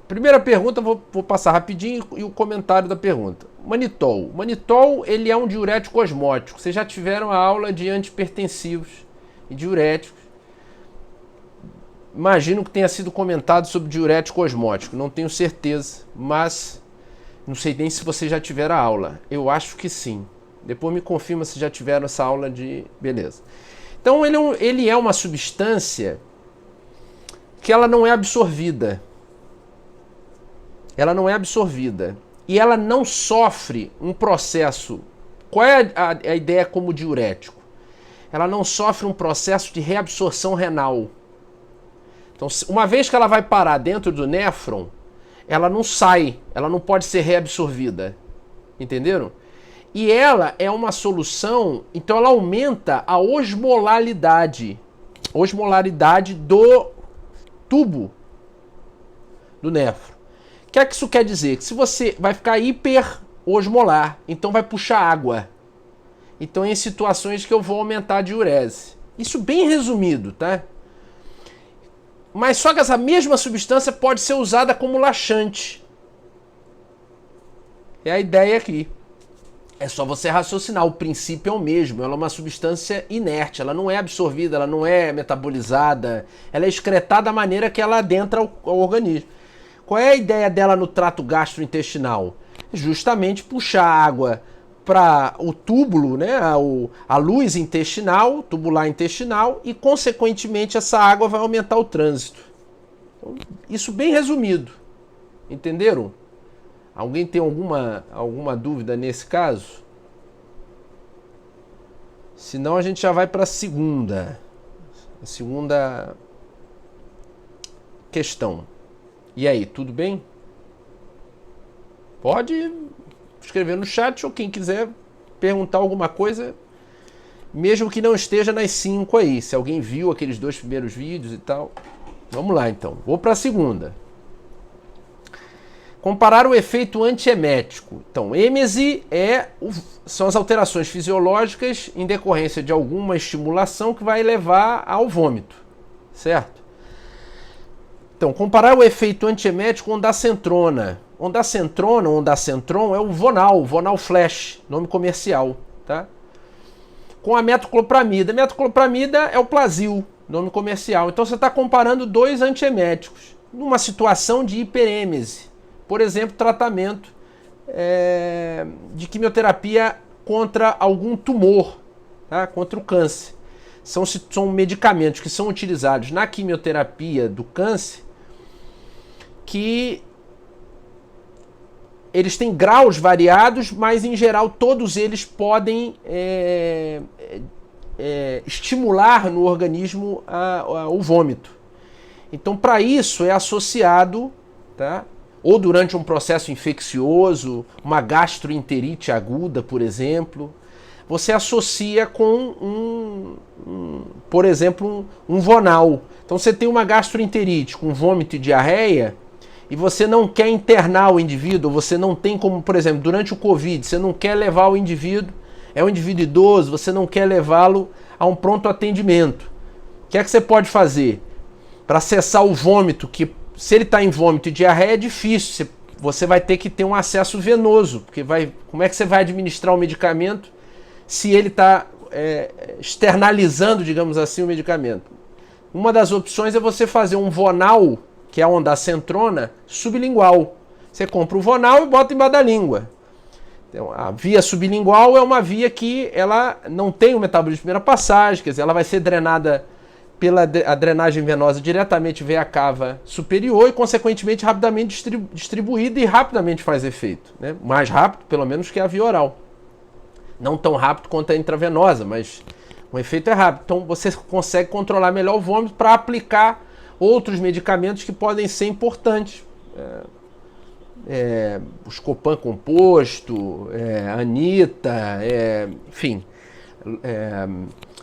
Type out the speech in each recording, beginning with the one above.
Primeira pergunta, vou passar rapidinho e o comentário da pergunta. Manitol. Manitol, ele é um diurético osmótico. Vocês já tiveram a aula de antipertensivos e diuréticos. Imagino que tenha sido comentado sobre diurético osmótico. Não tenho certeza, mas não sei nem se vocês já tiveram a aula. Eu acho que sim. Depois me confirma se já tiveram essa aula de... Beleza. Então, ele é uma substância que ela não é absorvida. Ela não é absorvida. E ela não sofre um processo... Qual é a ideia como diurético? Ela não sofre um processo de reabsorção renal. Então, uma vez que ela vai parar dentro do néfron, ela não sai, ela não pode ser reabsorvida. Entenderam? E ela é uma solução, então ela aumenta a osmolaridade do tubo do néfron. O que é que isso quer dizer? Que se você vai ficar hiperosmolar, então vai puxar água. Então em situações que eu vou aumentar a diurese. Isso bem resumido, tá? Mas só que essa mesma substância pode ser usada como laxante. É a ideia aqui. É só você raciocinar, o princípio é o mesmo, ela é uma substância inerte, ela não é absorvida, ela não é metabolizada, ela é excretada da maneira que ela adentra ao organismo. Qual é a ideia dela no trato gastrointestinal? Justamente puxar água para o túbulo, né, a luz intestinal, tubular intestinal, e consequentemente essa água vai aumentar o trânsito. Então, isso bem resumido, entenderam? Alguém tem alguma dúvida nesse caso? Senão a gente já vai para a segunda questão. E aí, tudo bem? Pode escrever no chat ou quem quiser perguntar alguma coisa, mesmo que não esteja nas 5 aí. Se alguém viu aqueles 2 primeiros vídeos e tal. Vamos lá então. Vou para a segunda. Comparar o efeito antiemético. Então, êmese são as alterações fisiológicas em decorrência de alguma estimulação que vai levar ao vômito, certo? Então, comparar o efeito antiemético com ondansetrona. Ondacentron é o Vonal Flash, nome comercial, tá? Com a metoclopramida. A metoclopramida é o Plasil, nome comercial. Então, você está comparando 2 antieméticos numa situação de hiperêmese. Por exemplo, tratamento de quimioterapia contra algum tumor, tá? Contra o câncer. São medicamentos que são utilizados na quimioterapia do câncer que eles têm graus variados, mas em geral todos eles podem estimular no organismo o vômito. Então, para isso é associado, tá? Ou durante um processo infeccioso, uma gastroenterite aguda, por exemplo, você associa com por exemplo, um Vonal. Então você tem uma gastroenterite com vômito e diarreia e você não quer internar o indivíduo, você não tem como, por exemplo, durante o Covid, você não quer levar o indivíduo, é um indivíduo idoso, você não quer levá-lo a um pronto atendimento. O que é que você pode fazer? Para cessar o vômito, que se ele está em vômito e diarreia é difícil, você vai ter que ter um acesso venoso, porque como é que você vai administrar o medicamento se ele está externalizando, digamos assim, o medicamento? Uma das opções é você fazer um Vonal, que é a ondansetrona, sublingual. Você compra o Vonal e bota embaixo da língua. Então, a via sublingual é uma via que ela não tem o metabolismo de primeira passagem, quer dizer, ela vai ser drenada a drenagem venosa diretamente via a cava superior e, consequentemente, rapidamente distribuída e rapidamente faz efeito, né? Mais rápido, pelo menos, que a via oral. Não tão rápido quanto a intravenosa, mas o efeito é rápido. Então, você consegue controlar melhor o vômito para aplicar outros medicamentos que podem ser importantes. O Scopan composto, Anita, enfim...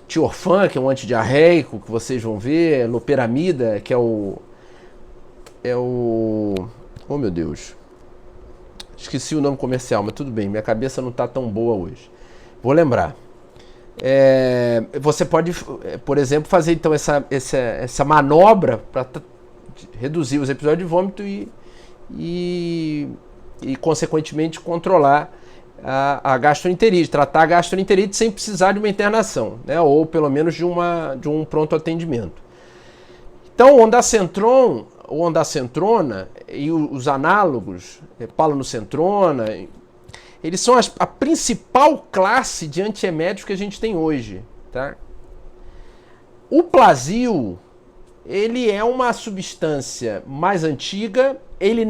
Tiorfan, que é um antidiarreico, que vocês vão ver, loperamida, que é o... Oh, meu Deus. Esqueci o nome comercial, mas tudo bem, minha cabeça não está tão boa hoje. Vou lembrar. Você pode, por exemplo, fazer então essa manobra para reduzir os episódios de vômito e consequentemente, controlar a gastroenterite, tratar a gastroenterite sem precisar de uma internação, né? Ou pelo menos de um pronto atendimento. Então, o ondansetron ou ondansetrona e os análogos, palanocentrona, eles são a principal classe de antieméticos que a gente tem hoje, tá? O Plasil, ele é uma substância mais antiga, ele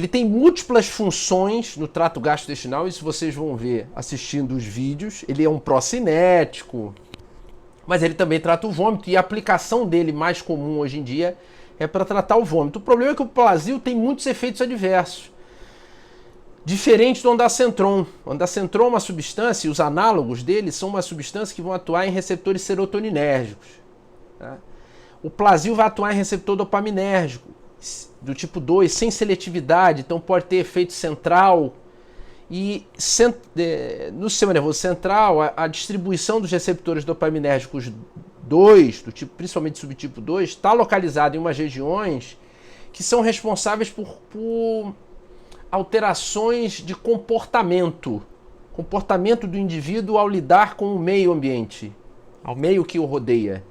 tem múltiplas funções no trato gastrointestinal, isso vocês vão ver assistindo os vídeos. Ele é um procinético, mas ele também trata o vômito, e a aplicação dele mais comum hoje em dia é para tratar o vômito. O problema é que o Plasil tem muitos efeitos adversos, diferente do ondansetron. O ondansetron é uma substância, e os análogos dele são uma substância que vão atuar em receptores serotoninérgicos, tá? O Plasil vai atuar em receptor dopaminérgico, do tipo 2, sem seletividade, então pode ter efeito central. E no sistema nervoso central, a distribuição dos receptores dopaminérgicos 2, do tipo, principalmente subtipo 2, está localizada em umas regiões que são responsáveis por alterações de comportamento do indivíduo ao lidar com o meio ambiente, ao meio que o rodeia.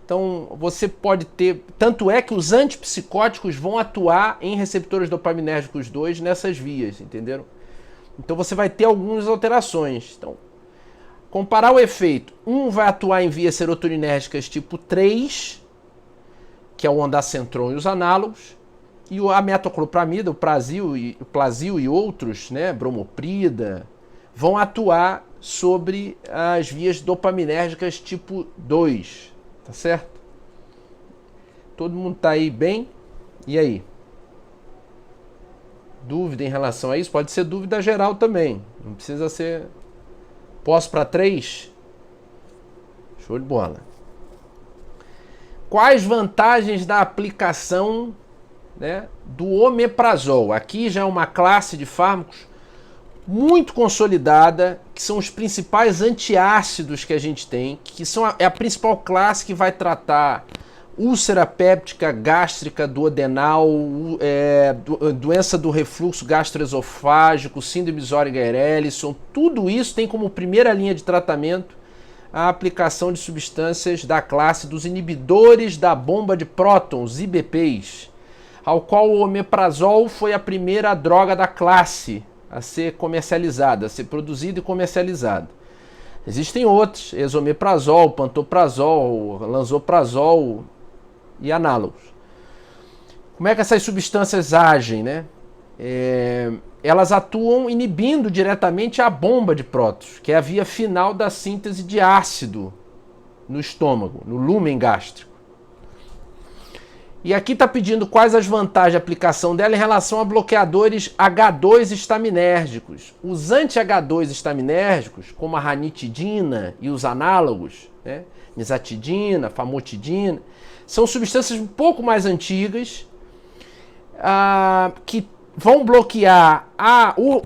Então, você pode ter... Tanto é que os antipsicóticos vão atuar em receptores dopaminérgicos 2 nessas vias, entenderam? Então, você vai ter algumas alterações. Então, comparar o efeito. Um vai atuar em vias serotoninérgicas tipo 3, que é o ondansetron e os análogos, e a metoclopramida, o Plasil e outros, né, bromoprida, vão atuar sobre as vias dopaminérgicas tipo 2. Tá certo? Todo mundo tá aí bem? E aí? Dúvida em relação a isso? Pode ser dúvida geral também. Não precisa ser... Posso para 3? Show de bola. Quais vantagens da aplicação, né, do omeprazol? Aqui já é uma classe de fármacos muito consolidada, que são os principais antiácidos que a gente tem, que é a principal classe que vai tratar úlcera péptica, gástrica, duodenal, doença do refluxo gastroesofágico, síndrome Zoriger-Ellison. Tudo isso tem como primeira linha de tratamento a aplicação de substâncias da classe dos inibidores da bomba de prótons, IBPs, ao qual o omeprazol foi a primeira droga da classe a ser comercializada, a ser produzida e comercializada. Existem outros, esomeprazol, pantoprazol, lansoprazol e análogos. Como é que essas substâncias agem, né? Elas atuam inibindo diretamente a bomba de prótons, que é a via final da síntese de ácido no estômago, no lúmen gástrico. E aqui está pedindo quais as vantagens de aplicação dela em relação a bloqueadores H2 estaminérgicos. Os anti-H2 estaminérgicos, como a ranitidina e os análogos, né, nizatidina, famotidina, são substâncias um pouco mais antigas, que vão bloquear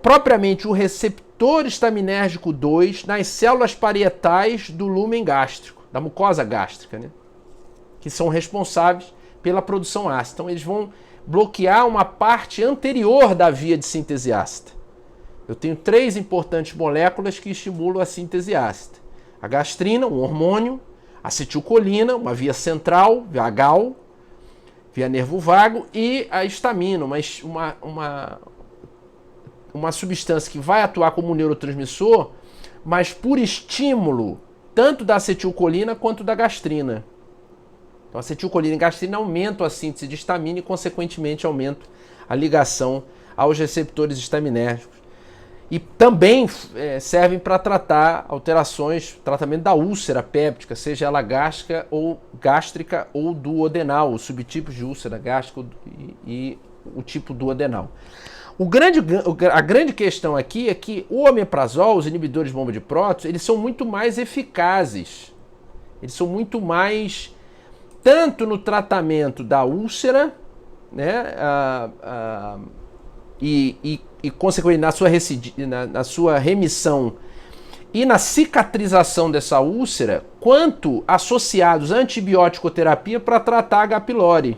propriamente o receptor estaminérgico 2 nas células parietais do lúmen gástrico, da mucosa gástrica, né, que são responsáveis pela produção ácida. Então, eles vão bloquear uma parte anterior da via de síntese ácida. Eu tenho 3 importantes moléculas que estimulam a síntese ácida. A gastrina, um hormônio, a acetilcolina, uma via central, vagal, via nervo vago, e a histamina, uma substância que vai atuar como neurotransmissor, mas por estímulo tanto da acetilcolina quanto da gastrina. Então, a acetilcolina e gastrina aumentam a síntese de histamina e, consequentemente, aumentam a ligação aos receptores estaminérgicos. E também servem para tratar alterações, tratamento da úlcera péptica, seja ela gástrica ou duodenal, os subtipos de úlcera gástrica e o tipo duodenal. A grande questão aqui é que o omeprazol, os inibidores de bomba de prótons, eles são muito mais eficazes. Eles são muito mais... tanto no tratamento da úlcera, né, e consequentemente na sua remissão e na cicatrização dessa úlcera, quanto associados à antibiótico-terapia para tratar a H. pylori,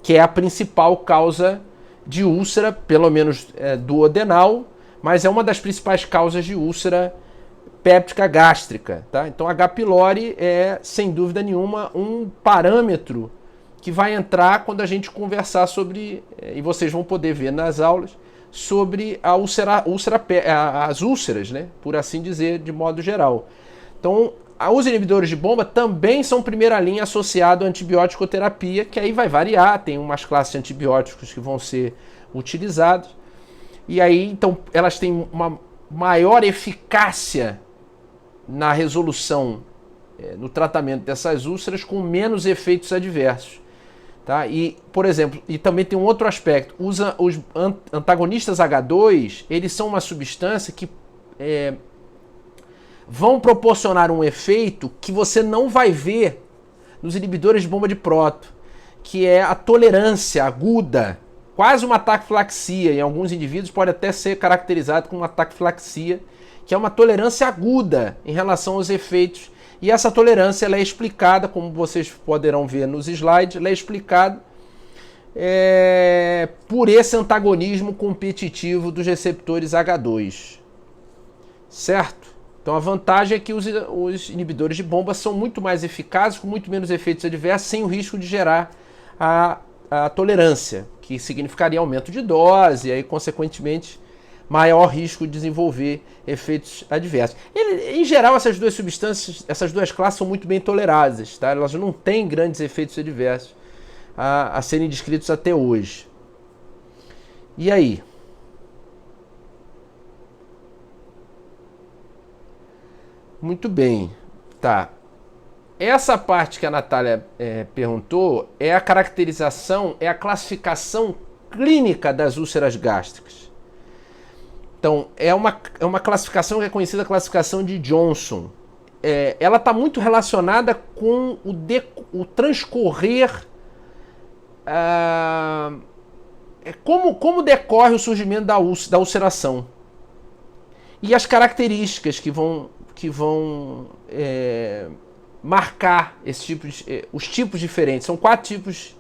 que é a principal causa de úlcera, pelo menos duodenal, mas é uma das principais causas de úlcera péptica gástrica. Tá? Então, H. pylori é, sem dúvida nenhuma, um parâmetro que vai entrar quando a gente conversar sobre, e vocês vão poder ver nas aulas, sobre a as úlceras, né? Por assim dizer, de modo geral. Então, os inibidores de bomba também são primeira linha associado à antibiótico-terapia, que aí vai variar, tem umas classes de antibióticos que vão ser utilizados, e aí, então, elas têm uma maior eficácia na resolução, no tratamento dessas úlceras, com menos efeitos adversos. Tá? E, por exemplo, e também tem um outro aspecto, os antagonistas H2, eles são uma substância que vão proporcionar um efeito que você não vai ver nos inibidores de bomba de próton, que é a tolerância aguda, quase uma ataxifilaxia, em alguns indivíduos pode até ser caracterizado como uma ataxifilaxia, que é uma tolerância aguda em relação aos efeitos. E essa tolerância ela é explicada, como vocês poderão ver nos slides, ela é explicada por esse antagonismo competitivo dos receptores H2. Certo? Então a vantagem é que os inibidores de bomba são muito mais eficazes, com muito menos efeitos adversos, sem o risco de gerar a tolerância, que significaria aumento de dose e aí, consequentemente, maior risco de desenvolver efeitos adversos. Em geral, essas duas substâncias, essas duas classes são muito bem toleradas, tá? Elas não têm grandes efeitos adversos a serem descritos até hoje. E aí? Muito bem. Tá. Essa parte que a Natália perguntou é a caracterização, é a classificação clínica das úlceras gástricas. Então, é uma classificação que é conhecida classificação de Johnson. Ela está muito relacionada com o transcorrer, como decorre o surgimento da ulceração. E as características que vão marcar os tipos diferentes. São 4 tipos,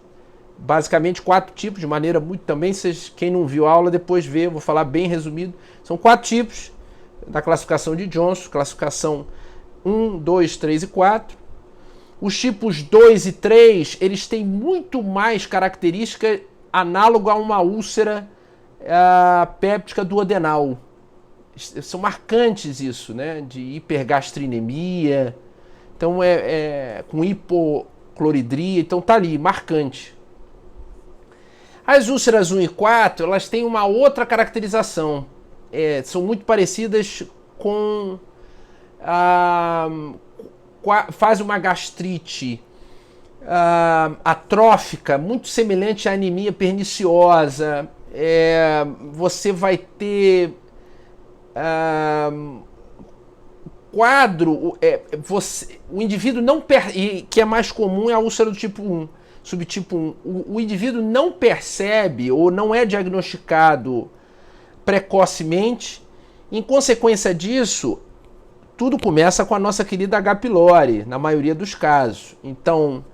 basicamente 4 tipos, de maneira muito também, quem não viu a aula depois vê, eu vou falar bem resumido. São 4 tipos da classificação de Johnson, classificação 1, 2, 3 e 4. Os tipos 2 e 3, eles têm muito mais característica análoga a uma úlcera péptica duodenal. São marcantes isso, né? De hipergastrinemia, então com hipocloridria, então tá ali, marcante. As úlceras 1 e 4, elas têm uma outra caracterização. São muito parecidas com faz uma gastrite atrófica, muito semelhante à anemia perniciosa. Você vai ter quadro, o indivíduo não que é mais comum é a úlcera do tipo 1, subtipo 1. O indivíduo não percebe ou não é diagnosticado precocemente. Em consequência disso, tudo começa com a nossa querida H. pylori, na maioria dos casos. Então,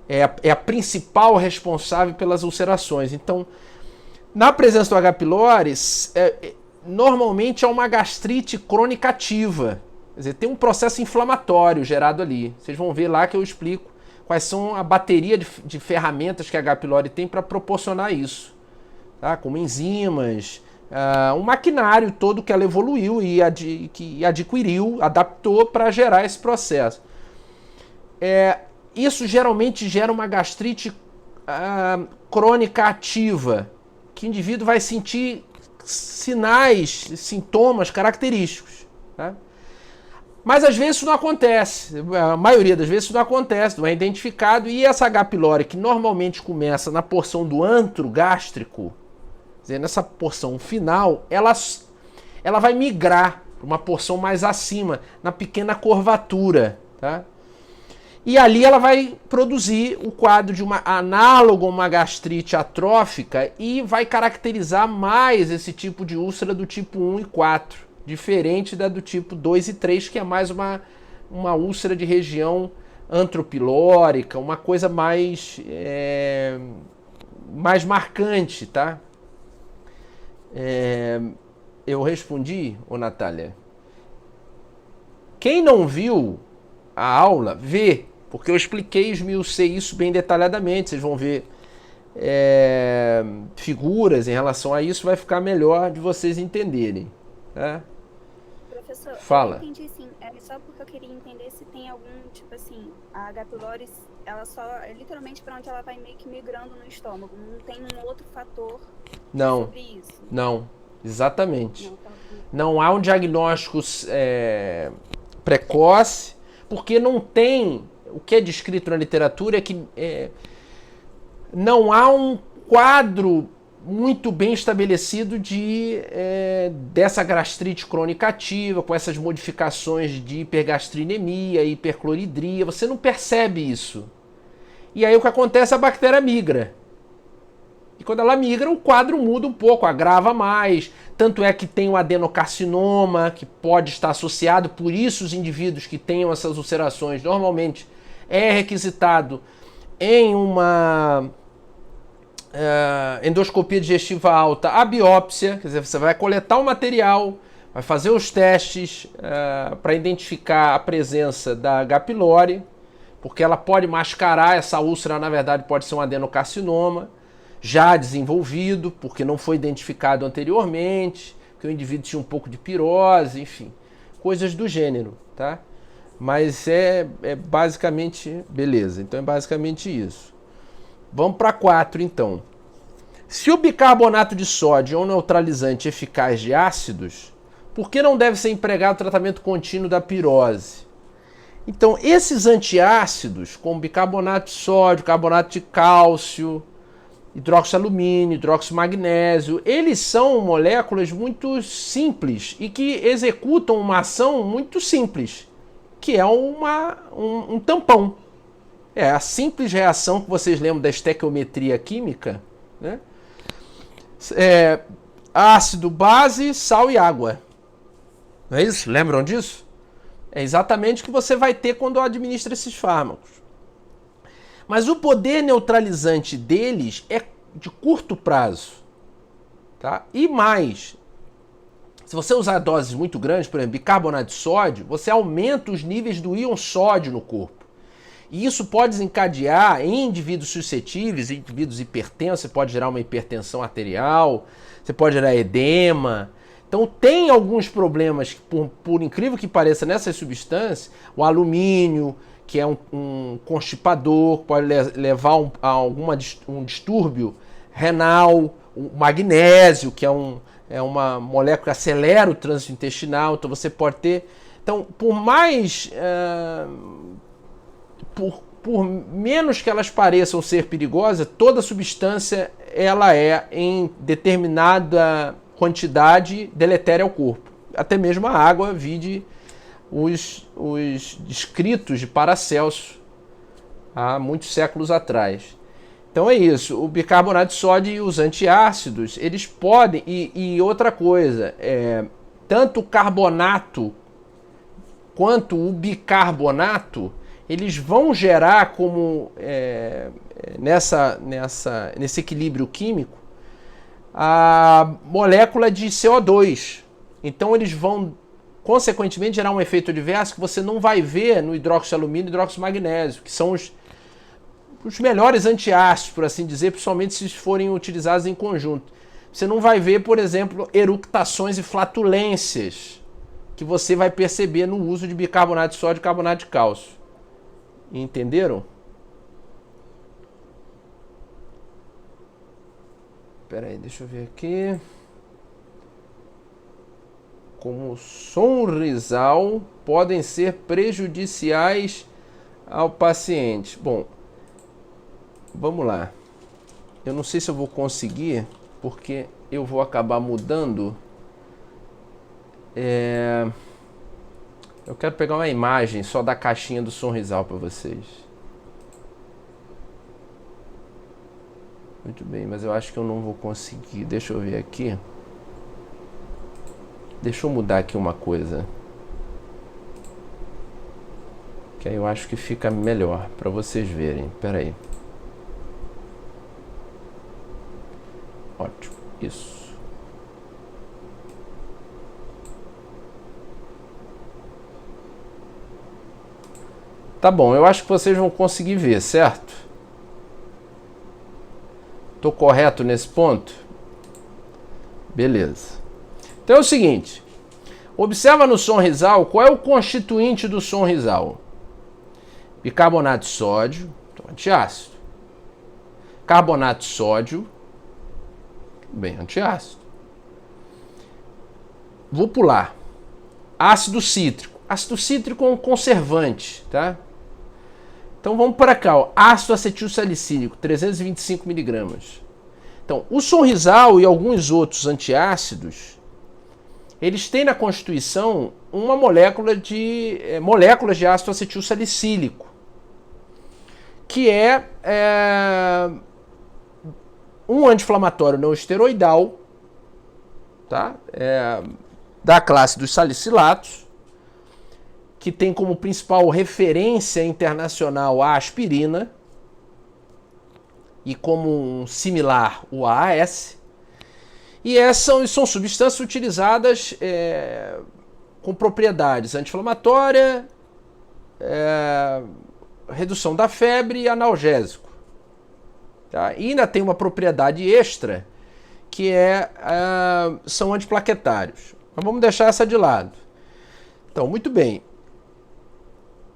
é a principal responsável pelas ulcerações. Então, na presença do H. pylori, normalmente é uma gastrite crônica ativa. Quer dizer, tem um processo inflamatório gerado ali. Vocês vão ver lá que eu explico quais são a bateria de ferramentas que a H. pylori tem para proporcionar isso. Tá? Como enzimas, um maquinário todo que ela evoluiu e que adquiriu, adaptou para gerar esse processo. Isso geralmente gera uma gastrite crônica ativa, que o indivíduo vai sentir sinais, sintomas característicos. Tá? Mas às vezes isso não acontece, a maioria das vezes isso não acontece, não é identificado, e essa H. pylori, que normalmente começa na porção do antro gástrico, quer dizer, nessa porção final, ela vai migrar para uma porção mais acima, na pequena curvatura, tá? E ali ela vai produzir o quadro de análogo a uma gastrite atrófica e vai caracterizar mais esse tipo de úlcera do tipo 1 e 4. diferente da do tipo 2 e 3, que é mais uma úlcera de região antropilórica, uma coisa mais marcante, tá? Eu respondi, ô Natália. Quem não viu a aula, vê, porque eu expliquei e esmiucei isso bem detalhadamente. Vocês vão ver figuras em relação a isso, vai ficar melhor de vocês entenderem. Tá? Professor, Fala. eu entendi sim. É só porque eu queria entender se tem algum, tipo assim, a H. pylori, ela só é literalmente para onde ela vai meio que migrando no estômago. Não tem um outro fator Não, sobre isso. não, exatamente. Não, tá. Não há um diagnóstico precoce, porque não tem. O que é descrito na literatura é que não há um quadro muito bem estabelecido dessa gastrite crônica ativa, com essas modificações de hipergastrinemia, hipercloridria. Você não percebe isso. E aí o que acontece? A bactéria migra. E quando ela migra, o quadro muda um pouco, agrava mais. Tanto é que tem o adenocarcinoma, que pode estar associado, por isso os indivíduos que tenham essas ulcerações, normalmente é requisitado em uma endoscopia digestiva alta, a biópsia, quer dizer, você vai coletar o material, vai fazer os testes para identificar a presença da H. pylori, porque ela pode mascarar, essa úlcera na verdade pode ser um adenocarcinoma, já desenvolvido, porque não foi identificado anteriormente, que o indivíduo tinha um pouco de pirose, enfim, coisas do gênero, tá? Mas é basicamente, beleza, então é basicamente isso. Vamos para 4 então. Se o bicarbonato de sódio é um neutralizante eficaz de ácidos, por que não deve ser empregado o tratamento contínuo da pirose? Então, esses antiácidos, como bicarbonato de sódio, carbonato de cálcio, hidroxialumínio, hidroximagnésio, eles são moléculas muito simples e que executam uma ação muito simples, que é um tampão. É a simples reação que vocês lembram da estequiometria química, né? Ácido, base, sal e água. Não é isso? Lembram disso? É exatamente o que você vai ter quando administra esses fármacos. Mas o poder neutralizante deles é de curto prazo. Tá? E mais, se você usar doses muito grandes, por exemplo, bicarbonato de sódio, você aumenta os níveis do íon sódio no corpo. E isso pode desencadear em indivíduos suscetíveis, em indivíduos hipertensos, você pode gerar uma hipertensão arterial, você pode gerar edema. Então tem alguns problemas, por incrível que pareça, nessas substâncias, o alumínio, que é um constipador, pode levar a um distúrbio renal, o magnésio, que é uma molécula que acelera o trânsito intestinal, então você pode ter... Então, por mais... Por menos que elas pareçam ser perigosas, toda substância ela é, em determinada quantidade, deletéria ao corpo. Até mesmo a água, vide os descritos de Paracelso há muitos séculos atrás. Então é isso, o bicarbonato de sódio e os antiácidos, eles podem, e outra coisa, tanto o carbonato quanto o bicarbonato, eles vão gerar como nesse equilíbrio químico a molécula de CO2. Então eles vão consequentemente gerar um efeito adverso que você não vai ver no hidroxialumínio e hidroximagnésio, que são os melhores antiácidos, por assim dizer, principalmente se forem utilizados em conjunto. Você não vai ver, por exemplo, eructações e flatulências que você vai perceber no uso de bicarbonato de sódio e carbonato de cálcio. Entenderam? Espera aí, deixa eu ver aqui. Como sonrisal podem ser prejudiciais ao paciente. Bom, vamos lá. Eu não sei se eu vou conseguir, porque eu vou acabar mudando. Eu quero pegar uma imagem só da caixinha do sonrisal para vocês. Muito bem, mas eu acho que eu não vou conseguir. Deixa eu ver aqui. Deixa eu mudar aqui uma coisa. Que aí eu acho que fica melhor para vocês verem. Espera aí. Ótimo. Isso. Tá bom, eu acho que vocês vão conseguir ver, certo? Tô correto nesse ponto? Beleza. Então é o seguinte. Observa no Sonrisal qual é o constituinte do Sonrisal. Bicarbonato de sódio, então antiácido. Carbonato de sódio, bem antiácido. Vou pular. Ácido cítrico. Ácido cítrico é um conservante, tá? Então vamos para cá, ó. Ácido acetil salicílico, 325 miligramas. Então, o Sonrisal e alguns outros antiácidos, eles têm na constituição uma moléculas de ácido acetil salicílico, que é um anti-inflamatório não esteroidal, tá? Da classe dos salicilatos, que tem como principal referência internacional a aspirina e como um similar o AAS. E são substâncias utilizadas com propriedades anti-inflamatória, redução da febre e analgésico. Tá? E ainda tem uma propriedade extra, que são antiplaquetários. Mas vamos deixar essa de lado. Então, muito bem.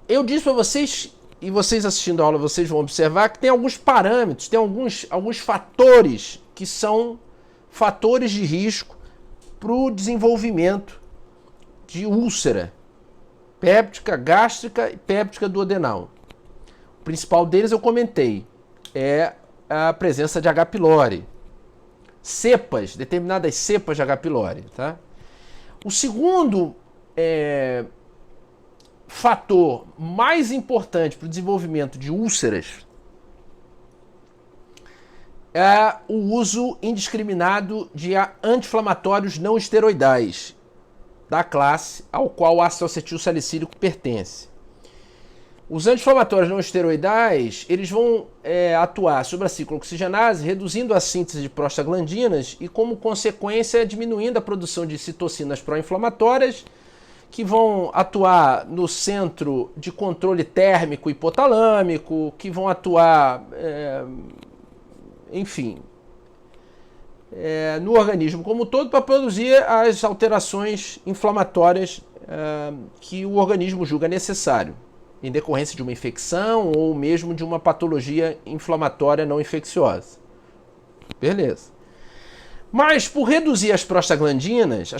Eu disse para vocês, e vocês assistindo a aula, vocês vão observar que tem alguns parâmetros, tem alguns fatores que são fatores de risco para o desenvolvimento de úlcera péptica, gástrica e péptica duodenal. O principal deles eu comentei, é a presença de H. pylori. Cepas, determinadas cepas de H. pylori. Tá? O segundo fator mais importante para o desenvolvimento de úlceras é o uso indiscriminado de anti-inflamatórios não esteroidais, da classe ao qual o ácido acetil salicílico pertence. Os anti-inflamatórios não esteroidais, eles vão atuar sobre a ciclooxigenase, reduzindo a síntese de prostaglandinas e, como consequência, diminuindo a produção de citocinas pró-inflamatórias, que vão atuar no centro de controle térmico hipotalâmico, que vão atuar, no organismo como um todo para produzir as alterações inflamatórias que o organismo julga necessário, em decorrência de uma infecção ou mesmo de uma patologia inflamatória não infecciosa. Beleza. Mas, por reduzir as prostaglandinas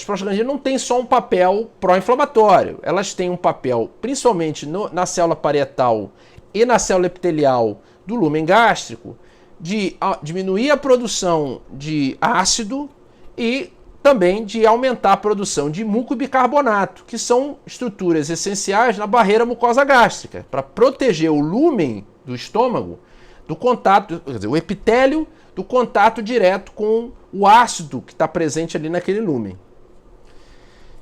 não têm só um papel pró-inflamatório. Elas têm um papel, principalmente na célula parietal e na célula epitelial do lúmen gástrico, de diminuir a produção de ácido e também de aumentar a produção de muco e bicarbonato, que são estruturas essenciais na barreira mucosa gástrica, para proteger o lúmen do estômago do contato, quer dizer, o epitélio do contato direto com o ácido que está presente ali naquele lúmen.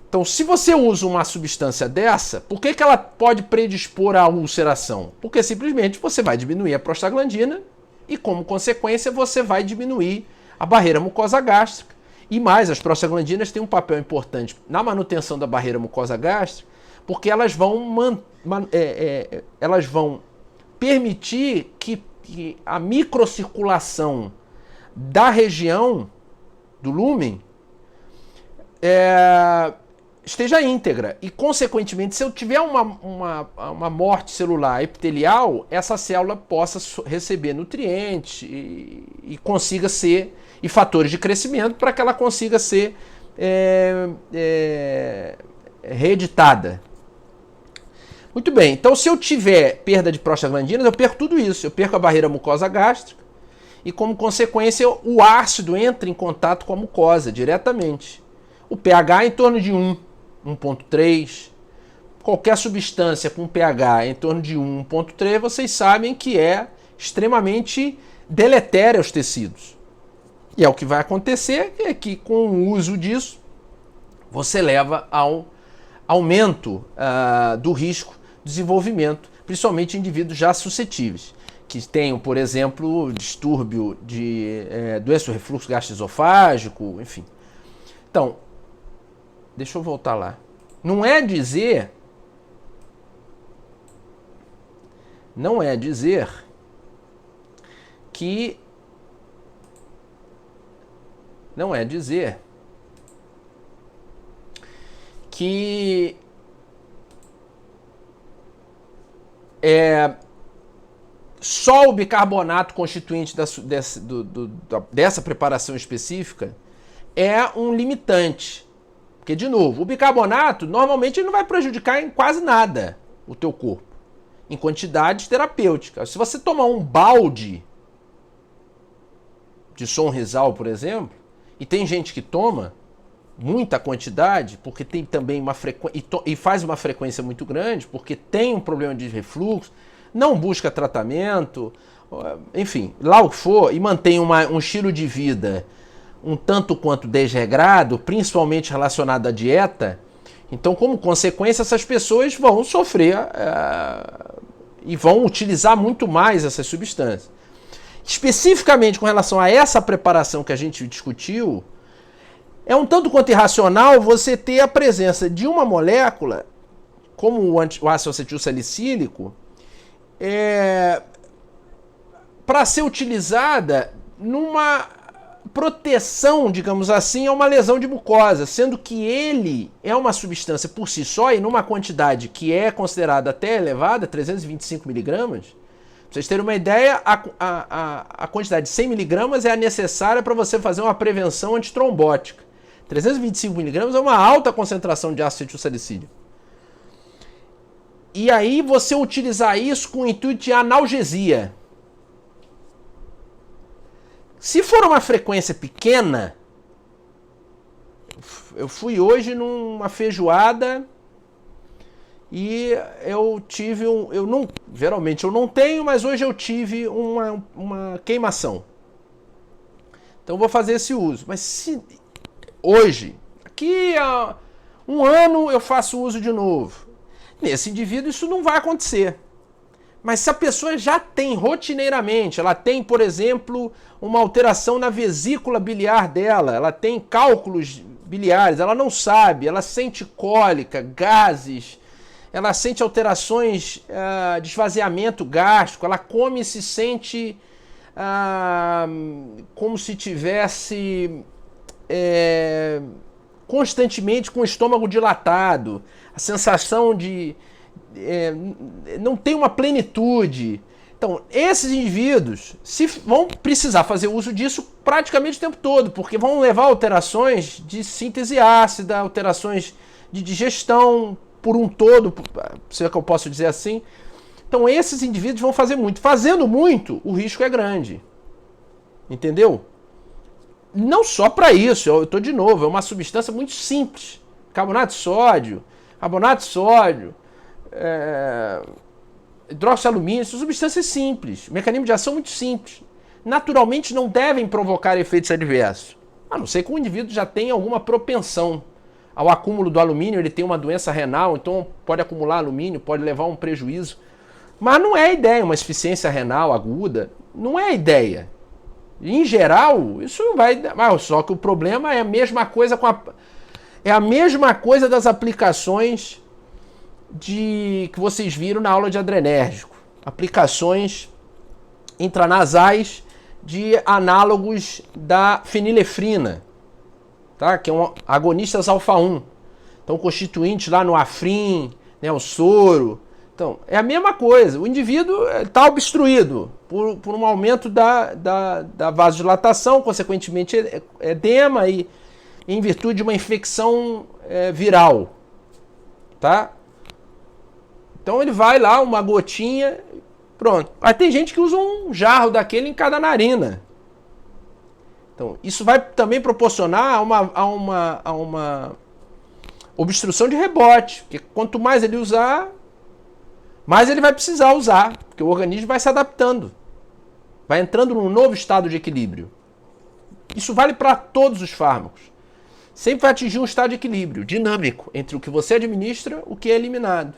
Então, se você usa uma substância dessa, por que ela pode predispor à ulceração? Porque simplesmente você vai diminuir a prostaglandina e, como consequência, você vai diminuir a barreira mucosa gástrica. E mais, as prostaglandinas têm um papel importante na manutenção da barreira mucosa gástrica, porque elas vão permitir que a microcirculação da região do lúmen esteja íntegra. E, consequentemente, se eu tiver uma morte celular epitelial, essa célula possa receber nutrientes e consiga ser, e fatores de crescimento para que ela consiga ser reeditada. Muito bem, então se eu tiver perda de prostaglandinas, eu perco tudo isso. Eu perco a barreira mucosa gástrica e, como consequência, o ácido entra em contato com a mucosa diretamente. O pH é em torno de 1, 1,3. Qualquer substância com pH em torno de 1, 1,3, vocês sabem que é extremamente deletéria aos tecidos. E o que vai acontecer é que, com o uso disso, você leva ao aumento do risco de desenvolvimento, principalmente em indivíduos já suscetíveis, que tenham, por exemplo, distúrbio de doença do refluxo gastroesofágico, enfim. Então, deixa eu voltar lá. Não é dizer que só o bicarbonato constituinte dessa preparação específica é um limitante. Porque, de novo, o bicarbonato normalmente ele não vai prejudicar em quase nada o teu corpo, em quantidades terapêuticas. Se você tomar um balde de Sonrisal, por exemplo, e tem gente que toma muita quantidade, porque tem também uma frequência, e faz uma frequência muito grande, porque tem um problema de refluxo, não busca tratamento, enfim, lá o que for, e mantém um estilo de vida um tanto quanto desregrado, principalmente relacionado à dieta, então, como consequência, essas pessoas vão sofrer e vão utilizar muito mais essas substâncias. Especificamente com relação a essa preparação que a gente discutiu, é um tanto quanto irracional você ter a presença de uma molécula, como o ácido acetil salicílico, para ser utilizada numa proteção, digamos assim, a uma lesão de mucosa, sendo que ele é uma substância por si só e numa quantidade que é considerada até elevada, 325 miligramas. Pra vocês terem uma ideia, a quantidade de 100 miligramas é a necessária para você fazer uma prevenção antitrombótica. 325 miligramas é uma alta concentração de ácido acetilsalicílico. E aí você utilizar isso com o intuito de analgesia. Se for uma frequência pequena, eu fui hoje numa feijoada e eu tive geralmente eu não tenho, mas hoje eu tive uma queimação. Então eu vou fazer esse uso. Mas se hoje, daqui a um ano eu faço uso de novo, nesse indivíduo isso não vai acontecer. Mas se a pessoa já tem rotineiramente, ela tem, por exemplo, uma alteração na vesícula biliar dela, ela tem cálculos biliares, ela não sabe, ela sente cólica, gases, ela sente alterações de esvaziamento gástrico, ela come e se sente como se tivesse constantemente com o estômago dilatado, a sensação de não tem uma plenitude. Então, esses indivíduos vão precisar fazer uso disso praticamente o tempo todo, porque vão levar alterações de síntese ácida, alterações de digestão por um todo, se é que eu posso dizer assim. Então, esses indivíduos vão fazer muito. Fazendo muito, o risco é grande. Entendeu? Não só para isso, eu estou de novo, é uma substância muito simples. Carbonato de sódio, hidróxido de alumínio, são substâncias simples, mecanismo de ação muito simples. Naturalmente não devem provocar efeitos adversos, a não ser que o indivíduo já tenha alguma propensão ao acúmulo do alumínio, ele tem uma doença renal, então pode acumular alumínio, pode levar a um prejuízo. Mas não é a ideia, uma insuficiência renal aguda, não é a ideia. Em geral, isso não vai dar. Só que o problema é a mesma coisa é a mesma coisa das aplicações que vocês viram na aula de adrenérgico. Aplicações intranasais de análogos da fenilefrina, tá? Que é um agonistas alfa-1. Então, constituintes lá no Afrin, né, o soro. Então, é a mesma coisa. O indivíduo está obstruído por um aumento da vasodilatação, consequentemente edema e em virtude de uma infecção viral, tá? Então ele vai lá, uma gotinha, pronto. Aí tem gente que usa um jarro daquele em cada narina. Então isso vai também proporcionar a uma obstrução de rebote, porque quanto mais ele usar, mais ele vai precisar usar, porque o organismo vai se adaptando, vai entrando num novo estado de equilíbrio. Isso vale para todos os fármacos. sempre vai atingir um estado de equilíbrio dinâmico entre o que você administra e o que é eliminado.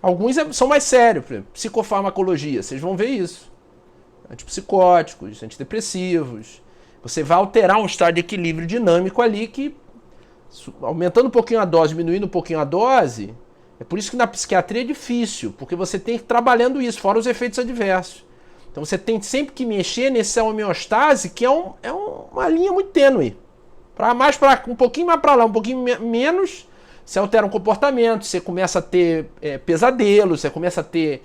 Alguns são mais sérios, por exemplo, psicofarmacologia, vocês vão ver isso. Antipsicóticos, antidepressivos. Você vai alterar um estado de equilíbrio dinâmico ali que, aumentando um pouquinho a dose, diminuindo um pouquinho a dose, é por isso que na psiquiatria é difícil, porque você tem que ir trabalhando isso, fora os efeitos adversos. Então você tem sempre que mexer nessa homeostase, que é uma linha muito tênue. Um pouquinho mais para lá, um pouquinho menos, você altera um comportamento, você começa a ter pesadelos, você começa a ter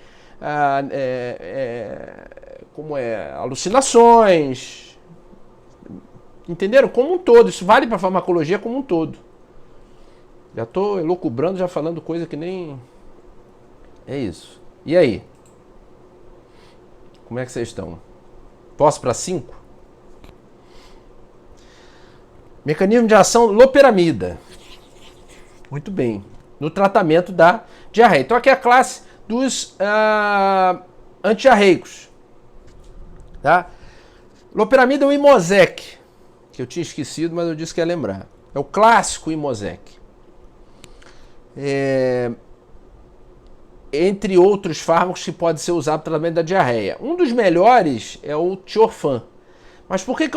alucinações. Entenderam? Como um todo. Isso vale para a farmacologia como um todo. Já estou elucubrando, já falando coisa que nem... É isso. E aí? Como é que vocês estão? Posso para 5? Mecanismo de ação loperamida. Muito bem. No tratamento da diarreia. Então aqui é a classe dos antidiarreicos. Tá? Loperamida é o Imosec, que eu tinha esquecido, mas eu disse que ia lembrar. É o clássico Imosec. Entre outros fármacos que pode ser usado para o tratamento da diarreia. Um dos melhores é o Tiorfan. Mas por que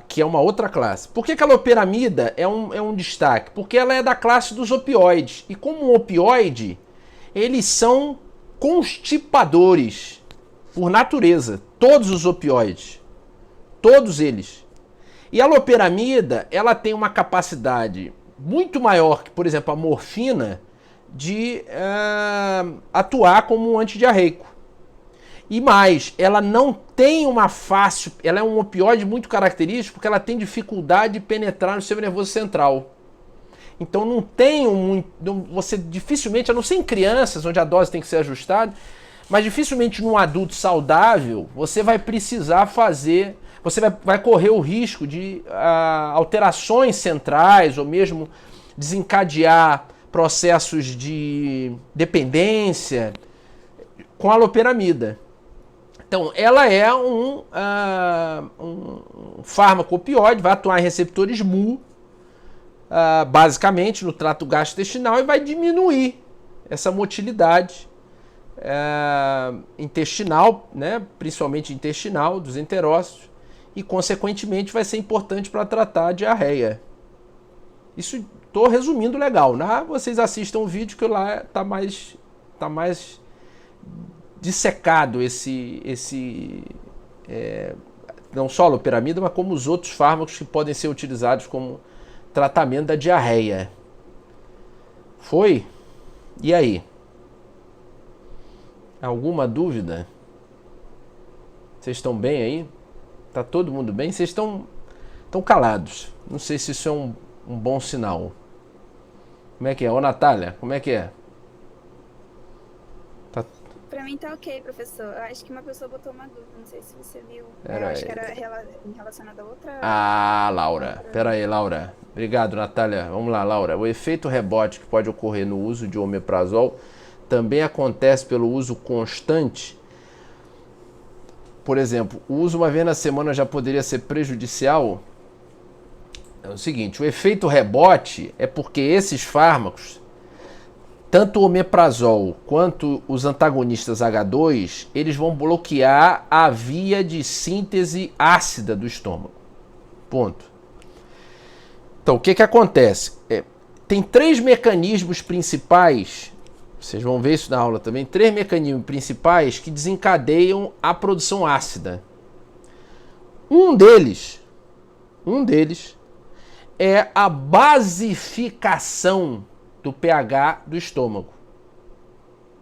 que é uma outra classe? Por que a loperamida é um destaque? Porque ela é da classe dos opioides. E como um opioide, eles são constipadores por natureza. Todos os opioides. Todos eles. E a loperamida, ela tem uma capacidade muito maior que, por exemplo, a morfina, de atuar como um antidiarreico. E mais, ela não tem uma fácil... Ela é um opioide muito característico porque ela tem dificuldade de penetrar no sistema nervoso central. Então não tem você dificilmente, a não ser em crianças, onde a dose tem que ser ajustada, mas dificilmente num adulto saudável, você vai precisar fazer... Você vai correr o risco de alterações centrais ou mesmo desencadear processos de dependência com a loperamida. Então, ela é um fármaco opioide, vai atuar em receptores mu, basicamente no trato gastrointestinal, e vai diminuir essa motilidade intestinal, né, principalmente intestinal, dos enterócitos, e, consequentemente, vai ser importante para tratar a diarreia. Isso estou resumindo legal, né? Vocês assistam o vídeo que lá tá mais dissecado não só a loperamida, mas como os outros fármacos que podem ser utilizados como tratamento da diarreia. Foi? E aí? Alguma dúvida? Vocês estão bem aí? Tá todo mundo bem? Vocês estão calados. Não sei se isso é um bom sinal. Como é que é? Ô, Natália, como é que é? Pra mim tá ok, professor. Eu acho que uma pessoa botou uma dúvida, não sei se você viu. Eu acho que era relacionada a outra... Laura. Pera aí, Laura. Obrigado, Natália. Vamos lá, Laura. O efeito rebote que pode ocorrer no uso de omeprazol também acontece pelo uso constante. Por exemplo, o uso uma vez na semana já poderia ser prejudicial? É o seguinte, o efeito rebote é porque esses fármacos, tanto o omeprazol quanto os antagonistas H2, eles vão bloquear a via de síntese ácida do estômago. Ponto. Então, o que acontece? Tem 3 mecanismos principais, vocês vão ver isso na aula também, 3 mecanismos principais que desencadeiam a produção ácida. Um deles é a basificação do pH do estômago.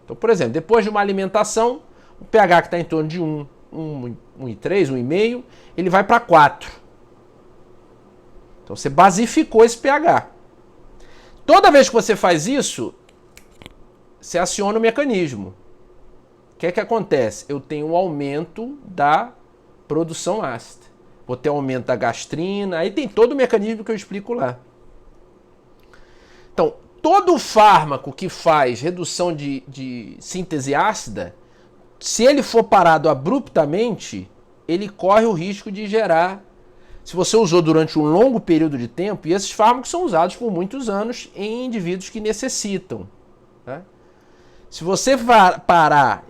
Então, por exemplo, depois de uma alimentação, o pH que está em torno de 1,3, 1,5, ele vai para 4. Então, você basificou esse pH. Toda vez que você faz isso, você aciona o mecanismo. O que acontece? Eu tenho um aumento da produção ácida. Vou ter um aumento da gastrina, aí tem todo o mecanismo que eu explico lá. Então, todo fármaco que faz redução de síntese ácida, se ele for parado abruptamente, ele corre o risco de gerar se você usou durante um longo período de tempo, e esses fármacos são usados por muitos anos em indivíduos que necessitam. Né? Se você parar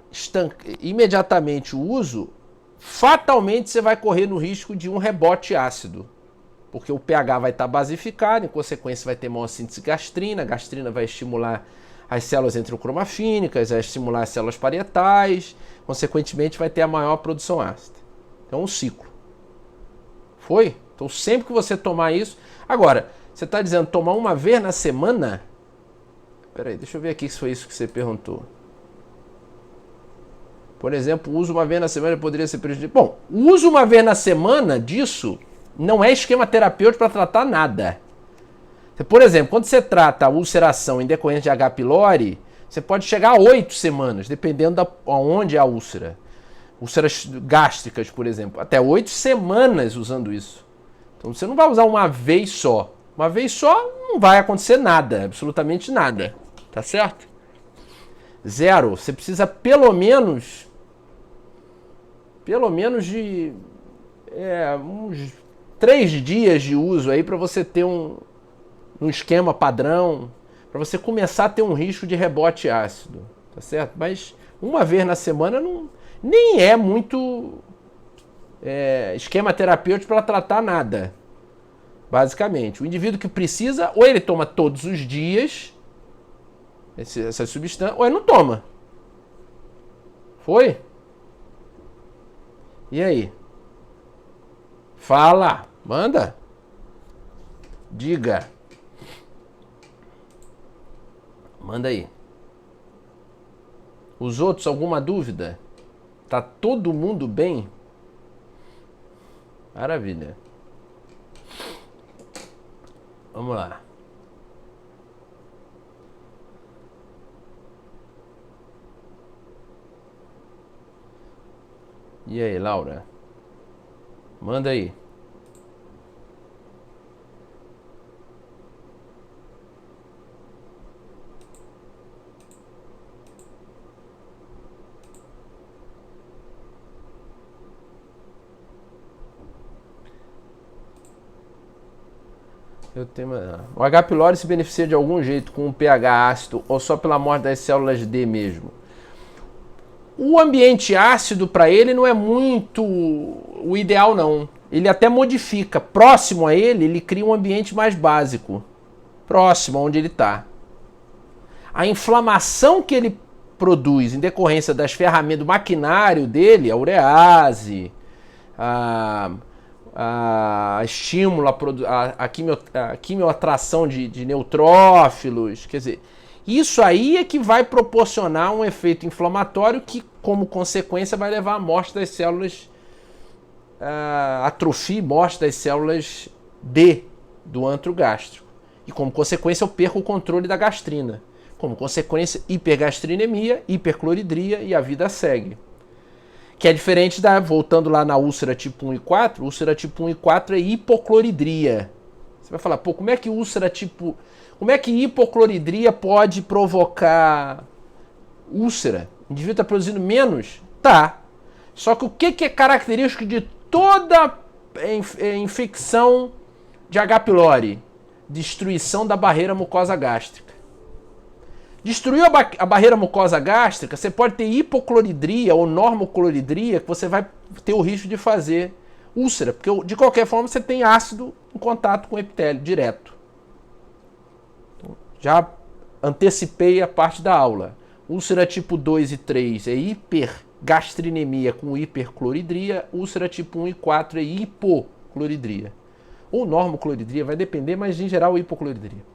imediatamente o uso, fatalmente você vai correr no risco de um rebote ácido, porque o pH vai estar basificado, em consequência vai ter maior síntese de gastrina, a gastrina vai estimular as células enterocromafínicas, vai estimular as células parietais, consequentemente vai ter a maior produção ácida. Então um ciclo. Foi? Então sempre que você tomar isso... Agora, você está dizendo tomar uma vez na semana? Peraí, deixa eu ver aqui se foi isso que você perguntou. Por exemplo, o uso uma vez na semana poderia ser prejudicial. Bom, o uso uma vez na semana disso não é esquema terapêutico para tratar nada. Por exemplo, quando você trata a ulceração em decorrência de H. pylori, você pode chegar a 8 semanas, dependendo de onde é a úlcera. Úlceras gástricas, por exemplo, até 8 semanas usando isso. Então você não vai usar uma vez só. Uma vez só não vai acontecer nada, absolutamente nada. Tá certo? 0. Você precisa pelo menos de uns 3 dias de uso aí para você ter um esquema padrão, para você começar a ter um risco de rebote ácido. Tá certo? Mas uma vez na semana nem é muito esquema terapêutico para tratar nada, basicamente. O indivíduo que precisa, ou ele toma todos os dias essa substância, ou ele não toma. Foi? E aí? Fala, manda. Diga. Manda aí. Os outros, alguma dúvida? Tá todo mundo bem? Maravilha. Vamos lá. E aí, Laura? Manda aí. O H. pylori se beneficia de algum jeito com um pH ácido ou só pela morte das células D mesmo? O ambiente ácido para ele não é muito o ideal, não. Ele até modifica. Próximo a ele cria um ambiente mais básico. Próximo a onde ele está. A inflamação que ele produz em decorrência das ferramentas do maquinário dele, a urease, a estímulo, a quimioatração de neutrófilos, quer dizer, isso aí é que vai proporcionar um efeito inflamatório que, como consequência, vai levar à morte das células, atrofia e morte das células D do antro gástrico. E, como consequência, eu perco o controle da gastrina. Como consequência, hipergastrinemia, hipercloridria e a vida segue. Que é diferente voltando lá na úlcera tipo 1 e 4, úlcera tipo 1 e 4 é hipocloridria. Você vai falar, pô, como é que hipocloridria pode provocar úlcera? O indivíduo está produzindo menos? Tá. Só que o que é característico de toda infecção de H. pylori? Destruição da barreira mucosa gástrica. Destruiu a barreira mucosa gástrica, você pode ter hipocloridria ou normocloridria, que você vai ter o risco de fazer úlcera, porque de qualquer forma você tem ácido em contato com o epitélio direto. Então, já antecipei a parte da aula. Úlcera tipo 2 e 3 é hipergastrinemia com hipercloridria, úlcera tipo 1 e 4 é hipocloridria. Ou normocloridria, vai depender, mas em geral hipocloridria.